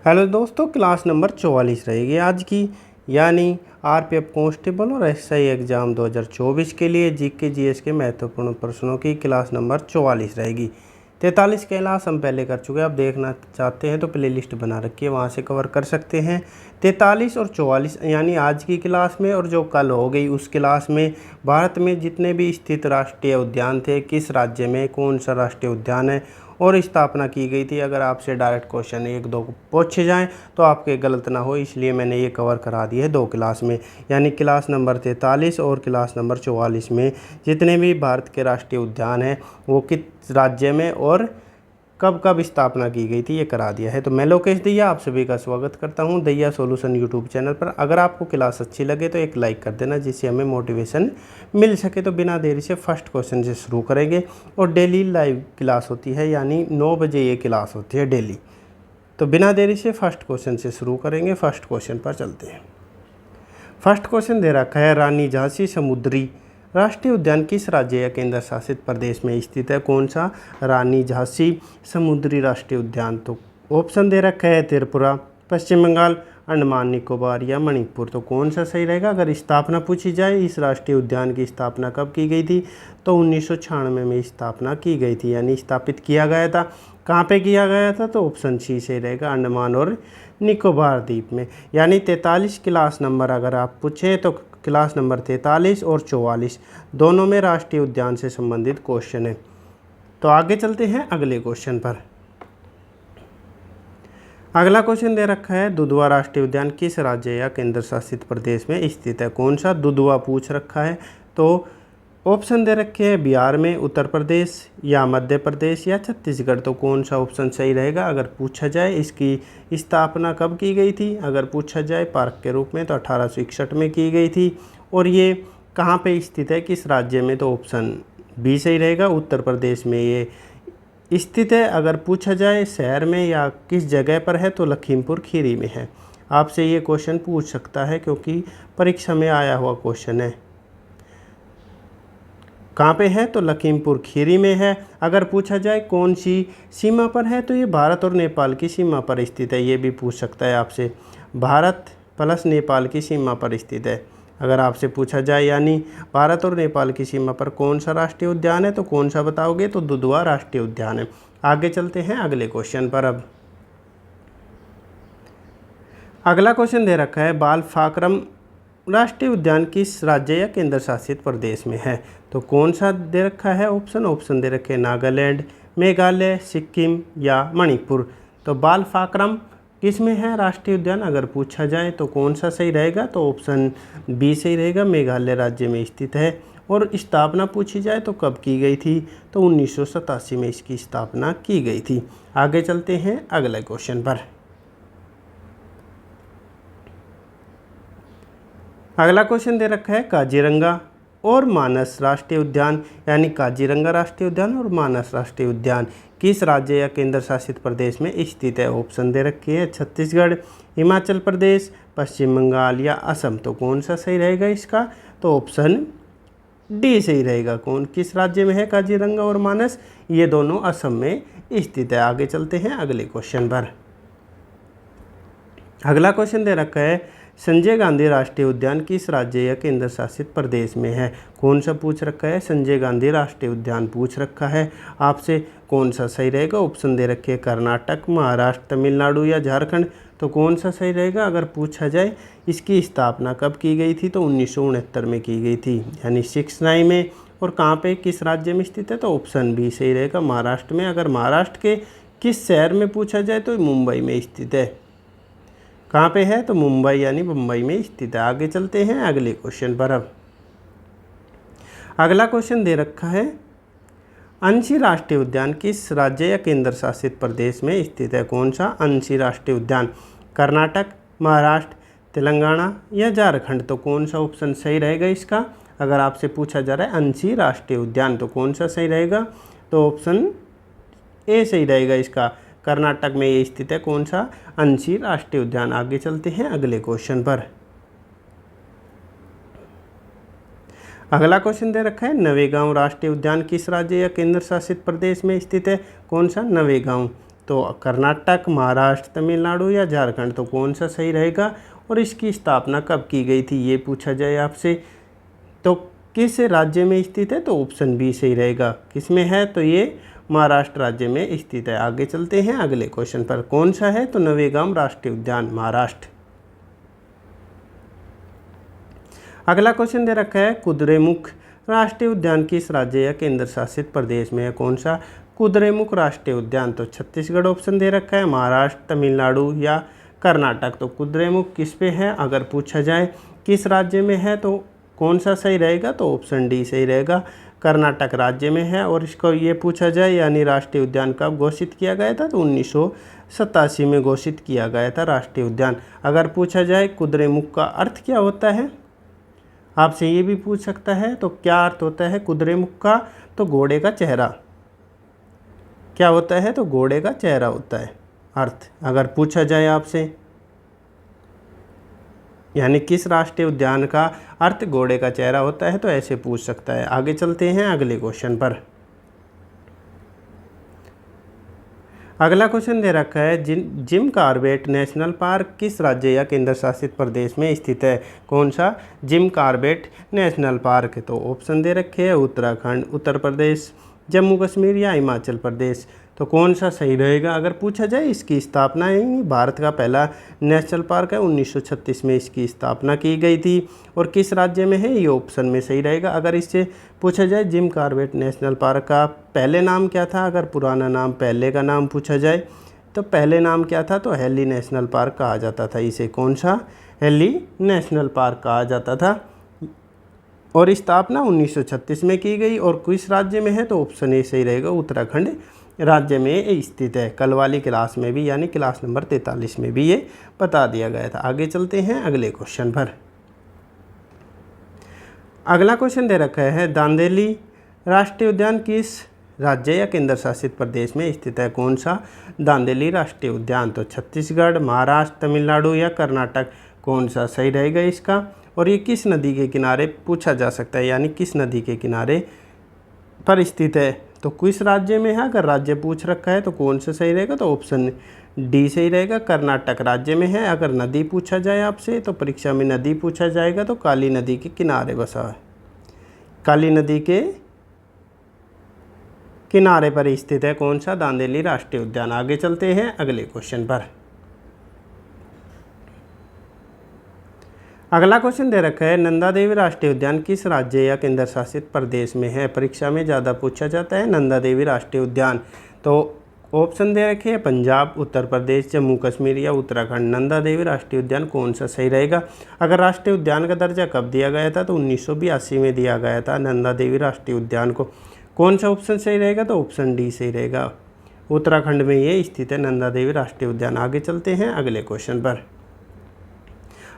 Hello दोस्तों, class number 44 रहेगी आज की, यानी आरपीएफ कांस्टेबल और एसआई एग्ज़ाम 2024 के लिए जीके जीएस के महत्वपूर्ण प्रश्नों की क्लास नंबर 44 रहेगी। 43 के क्लास हम पहले कर चुके हैं। आप देखना चाहते हैं तो प्लेलिस्ट बना रखी है, वहाँ से कवर कर सकते हैं। 43 और 44 यानी आज की क्लास में और जो कल हो गई उस क्लास में भारत में जितने भी स्थित राष्ट्रीय उद्यान थे, किस राज्य में कौन सा राष्ट्रीय उद्यान है और स्थापना की गई थी। अगर आपसे डायरेक्ट क्वेश्चन एक दो पूछे जाएं तो आपके गलत ना हो, इसलिए मैंने ये कवर करा दी है दो क्लास में, यानी क्लास नंबर 43 और क्लास नंबर 44 में जितने भी भारत के राष्ट्रीय उद्यान हैं वो किस राज्य में और कब कब स्थापना की गई थी ये करा दिया है। तो मैं लोकेश दैया आप सभी का स्वागत करता हूं दैया सॉल्यूशन यूट्यूब चैनल पर। अगर आपको क्लास अच्छी लगे तो एक लाइक कर देना, जिससे हमें मोटिवेशन मिल सके। तो बिना देरी से फर्स्ट क्वेश्चन से शुरू करेंगे और डेली लाइव क्लास होती है, यानी 9 बजे ये क्लास होती है डेली। तो बिना देरी से फर्स्ट क्वेश्चन से शुरू करेंगे। फर्स्ट क्वेश्चन पर चलते हैं। फर्स्ट क्वेश्चन दे रखा है, रानी झांसी समुद्री राष्ट्रीय उद्यान किस राज्य या केंद्र शासित प्रदेश में स्थित है। कौन सा रानी झांसी समुद्री राष्ट्रीय उद्यान। तो ऑप्शन दे रखा है त्रिपुरा, पश्चिम बंगाल, अंडमान निकोबार या मणिपुर। तो कौन सा सही रहेगा। अगर स्थापना पूछी जाए, इस राष्ट्रीय उद्यान की स्थापना कब की गई थी, तो 1996 में स्थापना की गई थी, यानी स्थापित किया गया था। कहाँ पे किया गया था, तो ऑप्शन सी सही रहेगा, अंडमान और निकोबार द्वीप में। यानी 43 क्लास नंबर अगर आप पूछें तो क्लास नंबर 43 और 44 दोनों में राष्ट्रीय उद्यान से संबंधित क्वेश्चन है। तो आगे चलते हैं अगले क्वेश्चन पर। अगला क्वेश्चन दे रखा है, दुधवा राष्ट्रीय उद्यान किस राज्य या केंद्र शासित प्रदेश में स्थित है। कौन सा दुधवा पूछ रखा है। तो ऑप्शन दे रखे हैं बिहार में, उत्तर प्रदेश या मध्य प्रदेश या छत्तीसगढ़। तो कौन सा ऑप्शन सही रहेगा। अगर पूछा जाए इसकी स्थापना कब की गई थी, अगर पूछा जाए पार्क के रूप में, तो 1861 में की गई थी। और ये कहाँ पे स्थित है, किस राज्य में, तो ऑप्शन बी सही रहेगा, उत्तर प्रदेश में ये स्थित है। अगर पूछा जाए शहर में या किस जगह पर है, तो लखीमपुर खीरी में है। आपसे ये क्वेश्चन पूछ सकता है क्योंकि परीक्षा में आया हुआ क्वेश्चन है। कहाँ पे है, तो लखीमपुर खीरी में है। अगर पूछा जाए कौन सी सीमा पर है, तो ये भारत और नेपाल की सीमा पर स्थित है। ये भी पूछ सकता है आपसे, भारत प्लस नेपाल की सीमा पर स्थित है। अगर आपसे पूछा जाए यानी भारत और नेपाल की सीमा पर कौन सा राष्ट्रीय उद्यान है, तो कौन सा बताओगे, तो दुधवा राष्ट्रीय उद्यान है। आगे चलते हैं अगले क्वेश्चन पर। अब अगला क्वेश्चन दे रखा है, बालफाक्रम राष्ट्रीय उद्यान किस राज्य या केंद्र शासित प्रदेश में है। तो कौन सा दे रखा है ऑप्शन दे रखे हैं नागालैंड, मेघालय, सिक्किम या मणिपुर। तो बालफाक्रम किस में है राष्ट्रीय उद्यान, अगर पूछा जाए तो कौन सा सही रहेगा, तो ऑप्शन बी सही रहेगा, मेघालय राज्य में स्थित है। और स्थापना पूछी जाए तो कब की गई थी, तो 1987 में इसकी स्थापना की गई थी। आगे चलते हैं अगले क्वेश्चन पर। अगला क्वेश्चन दे रखा है, काजीरंगा और मानस राष्ट्रीय उद्यान, यानी काजीरंगा राष्ट्रीय उद्यान और मानस राष्ट्रीय उद्यान किस राज्य या केंद्र शासित प्रदेश में स्थित है। ऑप्शन दे रखे हैं छत्तीसगढ़, हिमाचल प्रदेश, पश्चिम बंगाल या असम। तो कौन सा सही रहेगा इसका, तो ऑप्शन डी सही रहेगा। कौन किस राज्य में है काजीरंगा और मानस, ये दोनों असम में स्थित है। आगे चलते हैं अगले क्वेश्चन पर। अगला क्वेश्चन दे रखा है, संजय गांधी राष्ट्रीय उद्यान किस राज्य या केंद्र शासित प्रदेश में है। कौन सा पूछ रखा है, संजय गांधी राष्ट्रीय उद्यान पूछ रखा है आपसे। कौन सा सही रहेगा, ऑप्शन दे रखे हैं कर्नाटक, महाराष्ट्र, तमिलनाडु या झारखंड। तो कौन सा सही रहेगा। अगर पूछा जाए इसकी स्थापना कब की गई थी, तो 1969 में की गई थी, यानी 69 में। और कहाँ पे किस राज्य में स्थित है, तो ऑप्शन बी सही रहेगा, महाराष्ट्र में। अगर महाराष्ट्र के किस शहर में पूछा जाए, तो मुंबई में स्थित है। कहाँ पे है, तो मुंबई यानी मुंबई में स्थित है। आगे चलते हैं अगले क्वेश्चन पर। अब अगला क्वेश्चन दे रखा है, अंशी राष्ट्रीय उद्यान किस राज्य या केंद्र शासित प्रदेश में स्थित है। कौन सा अंशी राष्ट्रीय उद्यान, कर्नाटक, महाराष्ट्र, तेलंगाना या झारखंड। तो कौन सा ऑप्शन सही रहेगा इसका। अगर आपसे पूछा जा रहा है अंशी राष्ट्रीय उद्यान, तो कौन सा सही रहेगा, तो ऑप्शन ए सही रहेगा इसका, कर्नाटक में ये स्थित है। कौन सा, अंशी राष्ट्रीय उद्यान। आगे चलते हैं अगले क्वेश्चन पर। अगला क्वेश्चन दे रखा है, नवेगांव राष्ट्रीय उद्यान किस राज्य या केंद्र शासित प्रदेश में स्थित है। कौन सा, नवेगांव तो कर्नाटक, महाराष्ट्र, तमिलनाडु या झारखंड, तो कौन सा सही रहेगा। और इसकी स्थापना कब की गई थी ये पूछा जाए आपसे, तो किस राज्य में स्थित है, तो ऑप्शन बी सही रहेगा। किस में है, तो ये महाराष्ट्र राज्य में स्थित है। आगे चलते हैं अगले क्वेश्चन पर। कौन सा है, तो नवेगाम राष्ट्रीय उद्यान, महाराष्ट्र। अगला क्वेश्चन दे रखा है कुद्रेमुख राष्ट्रीय उद्यान किस राज्य या केंद्र शासित प्रदेश में है। कौन सा कुद्रेमुख राष्ट्रीय उद्यान, तो छत्तीसगढ़ ऑप्शन दे रखा है, महाराष्ट्र, तमिलनाडु या कर्नाटक। तो कुद्रेमुख किस पे है, अगर पूछा जाए किस राज्य में है तो कौन सा सही रहेगा, तो ऑप्शन डी सही रहेगा, कर्नाटक राज्य में है। और इसको ये पूछा जाए यानी राष्ट्रीय उद्यान कब घोषित किया गया था, तो 1987 में घोषित किया गया था राष्ट्रीय उद्यान। अगर पूछा जाए कुद्रेमुख का अर्थ क्या होता है, आपसे ये भी पूछ सकता है, तो क्या अर्थ होता है कुद्रेमुख का, तो घोड़े का चेहरा। क्या होता है, तो घोड़े का चेहरा होता है अर्थ, अगर पूछा जाए आपसे। यानी किस राष्ट्रीय उद्यान का अर्थ घोड़े का चेहरा होता है, तो ऐसे पूछ सकता है। आगे चलते हैं अगले क्वेश्चन पर। अगला क्वेश्चन दे रखा है जिम कॉर्बेट नेशनल पार्क किस राज्य या केंद्र शासित प्रदेश में स्थित है। कौन सा जिम कॉर्बेट नेशनल पार्क, तो ऑप्शन दे रखे हैं उत्तराखंड, उत्तर प्रदेश, जम्मू कश्मीर या हिमाचल प्रदेश। तो कौन सा सही रहेगा, अगर पूछा जाए इसकी स्थापना है, भारत का पहला नेशनल पार्क है, 1936 में इसकी स्थापना की गई थी। और किस राज्य में है, ये ऑप्शन में सही रहेगा। अगर इससे पूछा जाए जिम कॉर्बेट नेशनल पार्क का पहले नाम क्या था, अगर पुराना नाम पहले का नाम पूछा जाए तो पहले नाम क्या था, तो हेली नेशनल पार्क कहा जाता था इसे। कौन सा, हेली नेशनल पार्क कहा जाता था। और स्थापना 1936 में की गई। और किस राज्य में है, तो ऑप्शन ए सही रहेगा, उत्तराखंड राज्य में स्थित है। कल वाली क्लास में भी यानी क्लास नंबर 43 में भी ये बता दिया गया था। आगे चलते हैं अगले क्वेश्चन पर। अगला क्वेश्चन दे रखा है दांदेली राष्ट्रीय उद्यान किस राज्य या केंद्र शासित प्रदेश में स्थित है। कौन सा दांदेली राष्ट्रीय उद्यान, तो छत्तीसगढ़, महाराष्ट्र, तमिलनाडु या कर्नाटक। कौन सा सही रहेगा इसका। और ये किस नदी के किनारे पूछा जा सकता है, यानी किस नदी के किनारे पर स्थित है, तो किस राज्य में है। अगर राज्य पूछ रखा है तो कौन सा सही रहेगा, तो ऑप्शन डी सही रहेगा, कर्नाटक राज्य में है। अगर नदी पूछा जाए आपसे तो परीक्षा में नदी पूछा जाएगा तो काली नदी के किनारे बसा है, काली नदी के किनारे पर स्थित है। कौन सा, दांदेली राष्ट्रीय उद्यान। आगे चलते हैं अगले क्वेश्चन पर। अगला क्वेश्चन दे रखा है नंदा देवी राष्ट्रीय उद्यान किस राज्य या केंद्र शासित प्रदेश में है। परीक्षा में ज़्यादा पूछा जाता है नंदा देवी राष्ट्रीय उद्यान। तो ऑप्शन दे रखे हैं पंजाब, उत्तर प्रदेश, जम्मू कश्मीर या उत्तराखंड। नंदा देवी राष्ट्रीय उद्यान कौन सा सही रहेगा। अगर राष्ट्रीय उद्यान का दर्जा कब दिया गया था, तो 1982 में दिया गया था नंदा देवी राष्ट्रीय उद्यान को। कौन सा ऑप्शन सही रहेगा, तो ऑप्शन डी सही रहेगा, उत्तराखंड में ये स्थित है नंदा देवी राष्ट्रीय उद्यान। आगे चलते हैं अगले क्वेश्चन पर।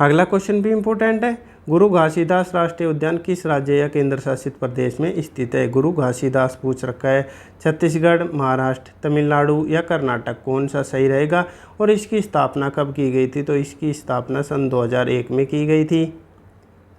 अगला क्वेश्चन भी इम्पोर्टेंट है, गुरु घासीदास राष्ट्रीय उद्यान किस राज्य या केंद्र शासित प्रदेश में स्थित है। गुरु घासीदास पूछ रखा है, छत्तीसगढ़, महाराष्ट्र, तमिलनाडु या कर्नाटक। कौन सा सही रहेगा। और इसकी स्थापना कब की गई थी, तो इसकी स्थापना सन 2001 में की गई थी,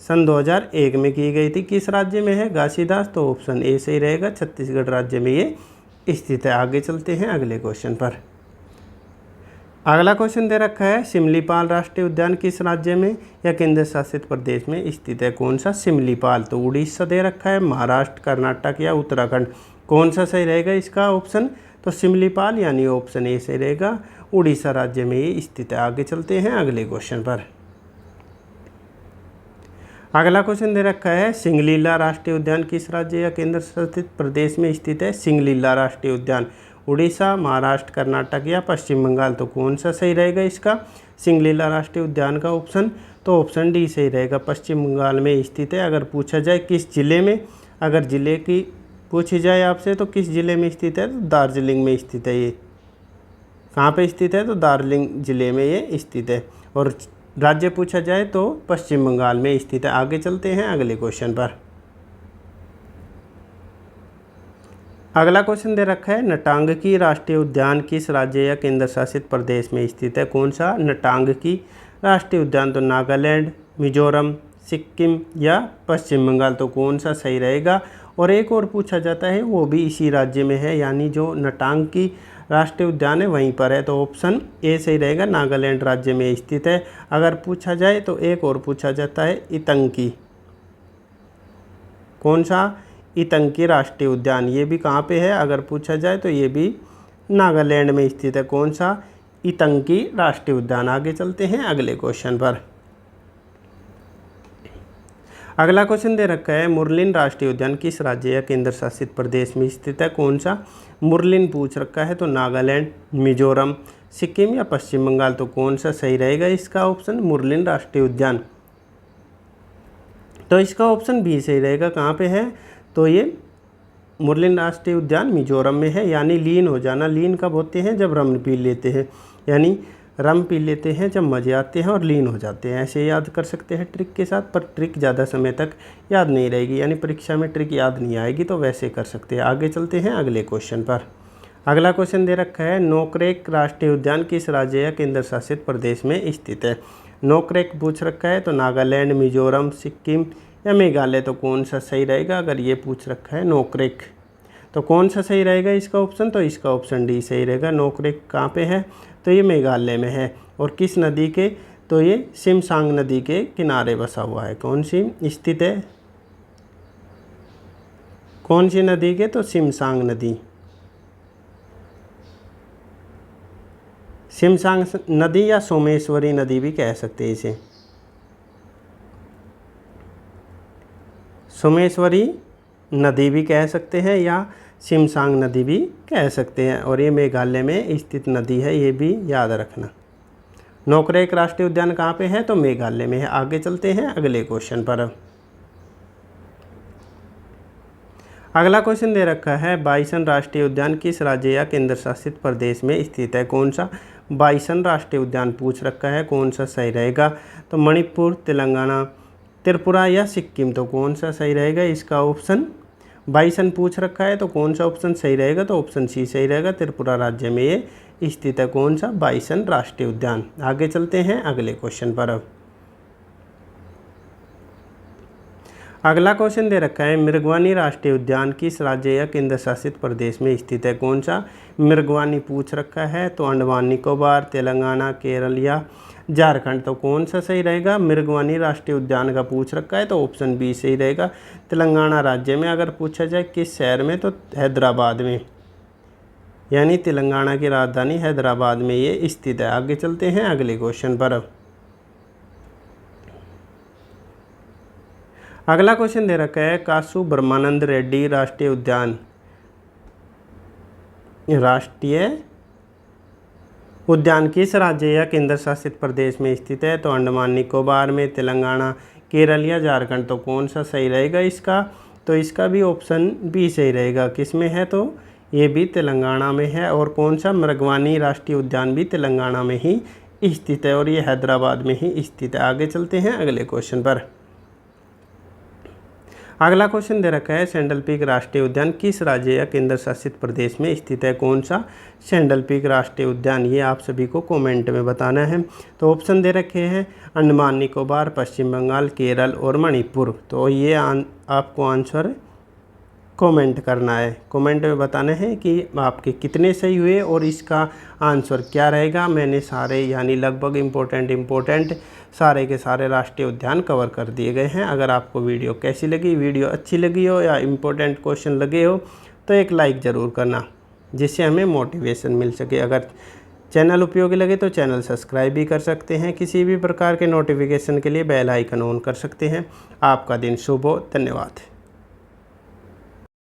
सन 2001 में की गई थी। किस राज्य में है घासीदास, तो ऑप्शन ए सही रहेगा, छत्तीसगढ़ राज्य में ये स्थित है। आगे चलते हैं अगले क्वेश्चन पर। अगला क्वेश्चन दे रखा है सिमलीपाल राष्ट्रीय उद्यान किस राज्य में या केंद्र शासित प्रदेश में स्थित है। कौन सा, सिमलीपाल, तो उड़ीसा दे रखा है, महाराष्ट्र, कर्नाटक या उत्तराखंड। कौन सा सही रहेगा इसका ऑप्शन, तो सिमलीपाल यानी ऑप्शन ए सही रहेगा, उड़ीसा राज्य में ये स्थित है। आगे चलते हैं अगले क्वेश्चन पर। अगला क्वेश्चन दे रखा है सिंगलीला राष्ट्रीय उद्यान किस राज्य या केंद्र शासित प्रदेश में स्थित है। सिंगलीला राष्ट्रीय उद्यान उड़ीसा, महाराष्ट्र, कर्नाटक या पश्चिम बंगाल। तो कौन सा सही रहेगा इसका, सिंगलीला राष्ट्रीय उद्यान का ऑप्शन, तो ऑप्शन डी सही रहेगा, पश्चिम बंगाल में स्थित है। अगर पूछा जाए किस जिले में, अगर जिले की पूछी जाए आपसे तो किस जिले में स्थित है, तो दार्जिलिंग में स्थित है। ये कहाँ पे स्थित है, तो दार्जिलिंग जिले में ये स्थित है। और राज्य पूछा जाए तो पश्चिम बंगाल में स्थित है। आगे चलते हैं अगले क्वेश्चन पर। अगला क्वेश्चन दे रखा है नटांगकी राष्ट्रीय उद्यान किस राज्य या केंद्र शासित प्रदेश में स्थित है। कौन सा, नटांगकी राष्ट्रीय उद्यान, तो नागालैंड, मिजोरम, सिक्किम या पश्चिम बंगाल। तो कौन सा सही रहेगा। और एक और पूछा जाता है वो भी इसी राज्य में है, यानी जो नटांगकी राष्ट्रीय उद्यान है वहीं पर है, तो ऑप्शन ए सही रहेगा, नागालैंड राज्य में स्थित है। अगर पूछा जाए तो एक और पूछा जाता है ईतंकी, कौन सा? ईतंकी राष्ट्रीय उद्यान, ये भी कहाँ पे है अगर पूछा जाए तो ये भी नागालैंड में स्थित है। कौन सा? ईतंकी राष्ट्रीय उद्यान। आगे चलते हैं अगले क्वेश्चन पर। अगला क्वेश्चन दे रखा है, मुरलिन राष्ट्रीय उद्यान किस राज्य या केंद्र शासित प्रदेश में स्थित है? कौन सा? मुरलिन पूछ रखा है, तो नागालैंड, मिजोरम, सिक्किम या पश्चिम बंगाल, तो कौन सा सही रहेगा इसका ऑप्शन? मुरलिन राष्ट्रीय उद्यान। तो इसका ऑप्शन बी सही रहेगा। कहाँ पे है? तो ये मुरलिन राष्ट्रीय उद्यान मिजोरम में है। यानी लीन हो जाना, लीन कब होते हैं? जब रम पी लेते हैं, यानी रम पी लेते हैं जब मजे आते हैं और लीन हो जाते हैं। ऐसे याद कर सकते हैं ट्रिक के साथ, पर ट्रिक ज़्यादा समय तक याद नहीं रहेगी, यानी परीक्षा में ट्रिक याद नहीं आएगी, तो वैसे कर सकते हैं। आगे चलते हैं अगले क्वेश्चन पर। अगला क्वेश्चन दे रखा है, नोकरेक राष्ट्रीय उद्यान किस राज्य या केंद्र शासित प्रदेश में स्थित है? नोकरेक पूछ रखा है, तो नागालैंड, मिजोरम, सिक्किम या मेघालय, तो कौन सा सही रहेगा? अगर ये पूछ रखा है नोकरेक, तो कौन सा सही रहेगा इसका ऑप्शन? तो इसका ऑप्शन डी सही रहेगा। नोकरेक कहाँ पे है? तो ये मेघालय में है। और किस नदी के? तो ये सिमसांग नदी के किनारे बसा हुआ है। कौन सी स्थित है? कौन सी नदी के? तो सिमसांग नदी। सिमसांग नदी या सोमेश्वरी नदी भी कह सकते हैं इसे, सोमेश्वरी नदी भी कह सकते हैं या सिमसांग नदी भी कह सकते हैं। और ये मेघालय में स्थित नदी है, ये भी याद रखना। नोकरेक राष्ट्रीय उद्यान कहाँ पे है? तो मेघालय में है। आगे चलते हैं अगले क्वेश्चन पर। अगला क्वेश्चन दे रखा है, बाइसन राष्ट्रीय उद्यान किस राज्य या केंद्र शासित प्रदेश में स्थित है? कौन सा? बाइसन राष्ट्रीय उद्यान पूछ रखा है, कौन सा सही रहेगा? तो मणिपुर, तेलंगाना, त्रिपुरा या सिक्किम, तो कौन सा सही रहेगा इसका ऑप्शन? बाइसन पूछ रखा है, तो कौन सा ऑप्शन सही रहेगा? तो ऑप्शन सी सही रहेगा, त्रिपुरा राज्य में ये स्थित है। कौन सा? बाइसन राष्ट्रीय उद्यान। आगे चलते हैं अगले क्वेश्चन पर। अगला क्वेश्चन दे रखा है, मृगवानी राष्ट्रीय उद्यान किस राज्य या केंद्र शासित प्रदेश में स्थित है? कौन सा? मृगवानी पूछ रखा है, तो अंडमान निकोबार, तेलंगाना, केरल या झारखंड, तो कौन सा सही रहेगा? मृगवानी राष्ट्रीय उद्यान का पूछ रखा है, तो ऑप्शन बी सही रहेगा, तेलंगाना राज्य में। अगर पूछा जाए किस शहर में, तो हैदराबाद में, यानी तेलंगाना की राजधानी हैदराबाद में ये स्थित है। आगे चलते हैं अगले क्वेश्चन पर। अगला क्वेश्चन दे रखा है, कासु ब्रह्मानंद रेड्डी राष्ट्रीय उद्यान किस राज्य या केंद्र शासित प्रदेश में स्थित है? तो अंडमान निकोबार में, तेलंगाना, केरल या झारखंड, तो कौन सा सही रहेगा इसका? तो इसका भी ऑप्शन बी सही रहेगा। किस में है? तो ये भी तेलंगाना में है। और कौन सा? मृगवानी राष्ट्रीय उद्यान भी तेलंगाना में ही स्थित है और ये हैदराबाद में ही स्थित है। आगे चलते हैं अगले क्वेश्चन पर। अगला क्वेश्चन दे रखा है, सैंडल पीक राष्ट्रीय उद्यान किस राज्य या केंद्र शासित प्रदेश में स्थित है? कौन सा? सैंडल पीक राष्ट्रीय उद्यान। ये आप सभी को कमेंट में बताना है। तो ऑप्शन दे रखे हैं अंडमान निकोबार, पश्चिम बंगाल, केरल और मणिपुर। तो ये आपको आंसर कमेंट करना है। कमेंट में बताना है कि आपके कितने सही हुए और इसका आंसर क्या रहेगा। मैंने सारे यानी लगभग इम्पोर्टेंट सारे के सारे राष्ट्रीय उद्यान कवर कर दिए गए हैं। अगर आपको वीडियो कैसी लगी, वीडियो अच्छी लगी हो या इम्पोर्टेंट क्वेश्चन लगे हो, तो एक लाइक ज़रूर करना, जिससे हमें मोटिवेशन मिल सके। अगर चैनल उपयोगी लगे तो चैनल सब्सक्राइब भी कर सकते हैं। किसी भी प्रकार के नोटिफिकेशन के लिए बेल आइकन ऑन कर सकते हैं। आपका दिन शुभ हो। धन्यवाद।